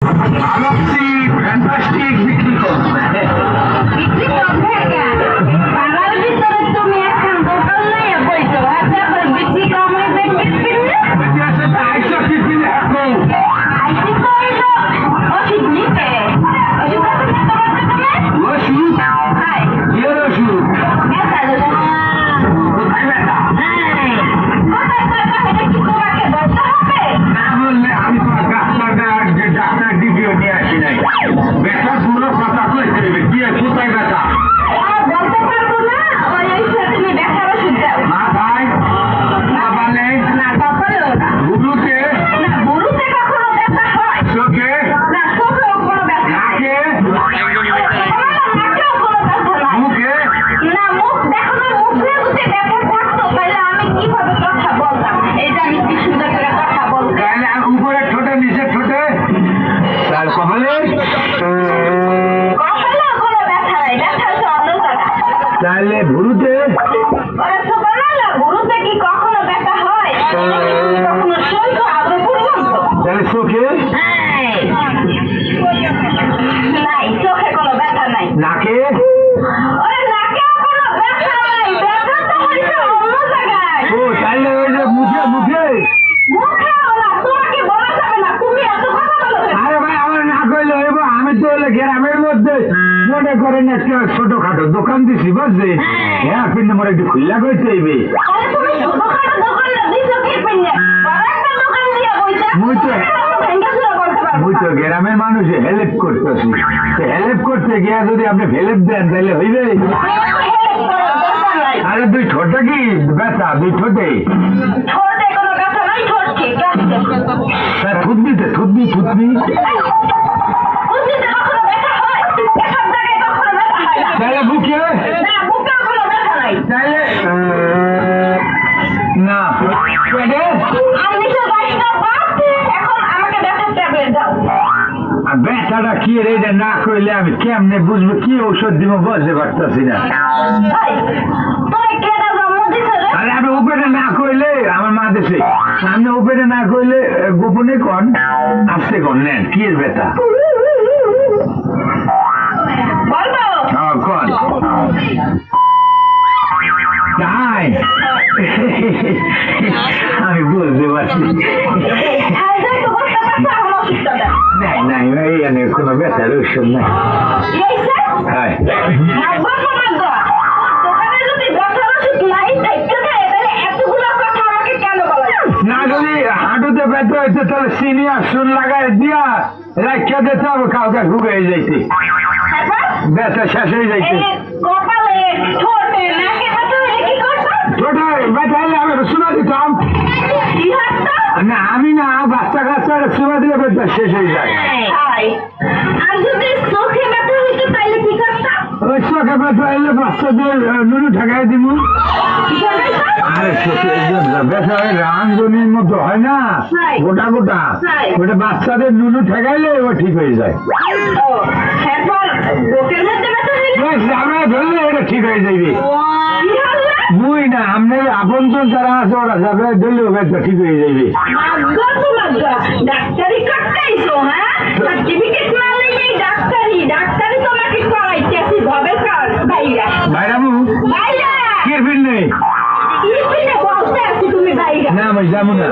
ভাবছি ফ্যান্টাস্টিক বিক্রি করবে। বিক্রি করবে কেন? পাড়ার ভিতরে তুমি এখন দোকান নিয়ে বইছো, হাতে আবার বিক্রি কমে দেখতে পেলে? আইসা কি কিনে এখন আইসি তো হইলো ওষুধ নিতে। ওষুধ আছে না তোমার দোকানে? ওষুধ হাই, কিয়ের ওষুধ? ব্যথা ওষুধ। কোথায় ব্যথা? কোথায় ব্যথা এটা কি তোমাকে বলতে হবে? না বললে আমি তো ডাক্তার ডিবিও নিয়ে আসি নাই। ব্যথা পুরো কথা কইতে হবে। কি কোথায় ব্যথা? বলতে পারবো না, ওই তুমি ব্যথার ওষুধ দাও। মাথায়, কপালে, না কপালেও না, বুড়ুতে, না বুড়োতে কখনো ব্যথা হয় চোখে, না, চোখেও কোনো ব্যথা হয় নাকে, নাকেও কোনো ব্যথা নাই। মুখে, না মুখ দেখো না, মুখে যদি ব্যথা থাকতো তাহলে আমি কিভাবে কথা বলতাম? এই যে আমি কি সুন্দর করে কথা বলতে। তাহলে উপরে ঠোঁটে নিচে ঠোঁটে, তার কপালে, কপালেও কোনো ব্যথা নাই, ব্যথা হচ্ছে অন্য জায়গায়। তাহলে ভুরুতে, ওরা তো বলে না বুড়োতে কি কখনো ব্যথা হয়, কখনো শুনছো আগে পর্যন্ত? তাহলে চোখে, নাই, চোখে কোনো ব্যথা নাই। নাকে, ওরে নাকেও কোনো ব্যথা নাই, ব্যথা তো হইছে অন্য জায়গায়। ও তাহলে ওই যে মুখে মুখে। মুখেও না, তোমাকে বলা যাবে না, তুমি এত কথা বলো কেন? আরে ভাই আমার না কইলে হইব। আমি তো হলে গ্রামের মধ্যে মনে করেন একটা ছোটখাটো দোকান দিছি বুঝছি। হ্যাঁ কিন্তু আমার একটু খুল্লা কইতে হইবে। আরে তুমি ছোটখাটো দোকানটা দিছো কি পেনে? বড় একটা দোকান দিয়ে বইতা। মুই তো- ভেঙ্গে চুরা বলতে পারবো ওই তো না। গ্রামের মানুষ হেল্প করতেছি। হেল্প করতে গিয়া যদি আপনি হেল্প দেন তাহলে হইবে। আমি একটু হেল্প করার দরকার নাই। আরে দুই ঠোঁটে কি ব্যথা? দুই ঠোঁটে ঠোঁটে কোনো ব্যথা নাই, ঠোঁট ঠিক আছে। থুতনিতে থুতনি থুতনি। বুদ্ধিতে কখনো ব্যথা হয়? এসব জায়গায় কখনো ব্যথা হয় না। তাহলে বুকে, না, বুকেও কোনো ব্যথা নাই। তাহলে না পেটে, আমি নিচে বাইশটা বাড়ছে, এখন আমাকে ব্যথার ট্যাবলেট দাও। আর ব্যথাটা কি রে? এটা না কইলে আমি কেমনে বুঝবো? কি ঔষধ দিব বুঝতে পারতেছি না। ভাই, তোরে কেডা জন্ম দিছে রে? আরে আমি উপরে না কইলে আমার মা দেশে সামনে উপরে না কইলে গোপনে কন আসতে কন নেন কি এর ব্যথা? বলবো? কন তাই আমি বুঝতে পারছি। এই যে তো বসতে পারছো, এখন ওষুধটা দাও। নাই নাই এখানে কোনো ব্যথার ঔষধ নাই। এই যে, হ্যাঁ মাগবো না মাগবো? দোকানে যদি ব্যথার ওষুধ নাই, থাইকা থাকে, তাহলে এতগুলো কথা আমাকে কেন বলা? না যদি হাঁটুতে ব্যথা হইতে তাহলে চিনি আর সুন লাগাই দিয়া রাখিয়া দিতে হবে কাউকে ঢুকে যাইতে তারপর? ব্যথা শেষ হয়ে যাইতে। এই কপালে, ঠোঁটে, নাকে ব্যথা হলে কি করছো? ছোট ব্যথা হলে আমি শোনা দিতাম কি হাঁটতো? না। আমি না বাচ্চা কাচ্চা শোনা দিলে ব্যথা শেষ হয়ে যায়। হাই, আর যদি চোখে ব্যথা হইতো তাইলে কি করতাম? ওই চোখে ব্যথা হইলে বাচ্চাদের নুনু ঠেকাই দিব। কি করতাম? আরে চোখে ব্যথা হয় রাঞ্জনির মতো হয় না হ্যাঁ। গোটা গোটা, হ্যাঁ। ওটা বাচ্চাদের নুনু ঠেকাইলে ও ঠিক হয়ে যায়। ও, এরপর বুকের মধ্যে ব্যথা হইলো? বেশ, আমরা ধরলে এটা ঠিক হয়ে যাবে। কি হলো? মুই না আপনার আপনজন যারা আছে ওরা যাবে ধরলেও ব্যথা ঠিক হয়ে যাবে। মাগো তো মাগো, ডাক্তারি করতেইছো, হ্যাঁ? সার্টিফিকেট না লইলেই ডাক্তারি, ডাক্তারি তোমাকে করাইতেছি, ভবে কর, বাইরা, ভাইরামু বাইরা। কি ফির নেই? কি পিনে বলতে আছি তুমি বাইরা? না আমি যাবো না।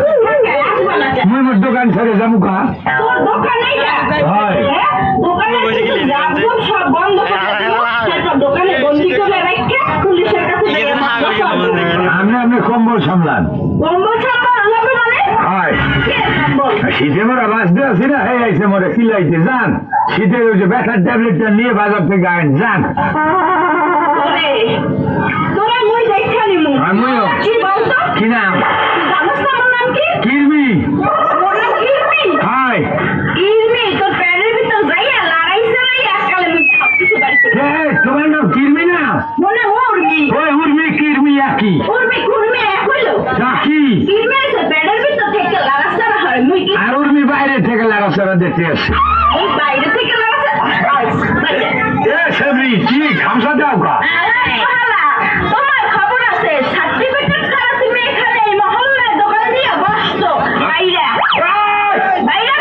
আসবো না কেন? মুই মোর দোকান ছেড়ে যাবো কা। তোর দোকানে যা। হয়। হ্যাঁ? দোকানে কিছু রাখবো, সব বন্ধ করে দিবো, তারপর দোকানে বন্দি করে রেখে পুলিশের কাছে দিয়ে মাগো সব। আপনি আপনি কম্বল সামলান। কম্বল ছাপা লাগবে মানে? হয় কে কম্বল? শীতে মোরা বাঁচতে আছি না, এই আইসে মোরা কিলাইতে যান। শীতের ওই যে ব্যথার ট্যাবলেটটা নিয়ে বাজার থেকে আইন যান। ওরে, তোরা মুই দেখা নিমু। আমিও। কি বলতো? কি নাম? তুই জানোস না আমার নাম কি? কিরমি। ওর নাম কিরমি? হাই কিরমি, তোর প্যানের ভিতর যাইয়া লড়াইছে না, এককালে মুই সবকিছু বাড়ি করে। তোমার নাম কিরমি না? মনে উর্মি। ওই উর্মি কিরমি একই উর্মি কুর্মি এক হইলো। কাকি। কিরমি আছে প্যানের ভিতর থেকে লড়াইছে না হয়, মুই কি আর উর্মি বাইরে থেকে লাগাছাড়া দেখতে আসছে। এই বাইরে থেকে লড়াইছে? বাইরে। এ সেবরি কি খামসা দাও কা? আরে শালা, তোমার খবর আছে, সার্টিফিকেট ছাড়া তুমি এখানে এই মহল্লায় দোকান দিয়ে বসছো। বাইরে, বাইরে।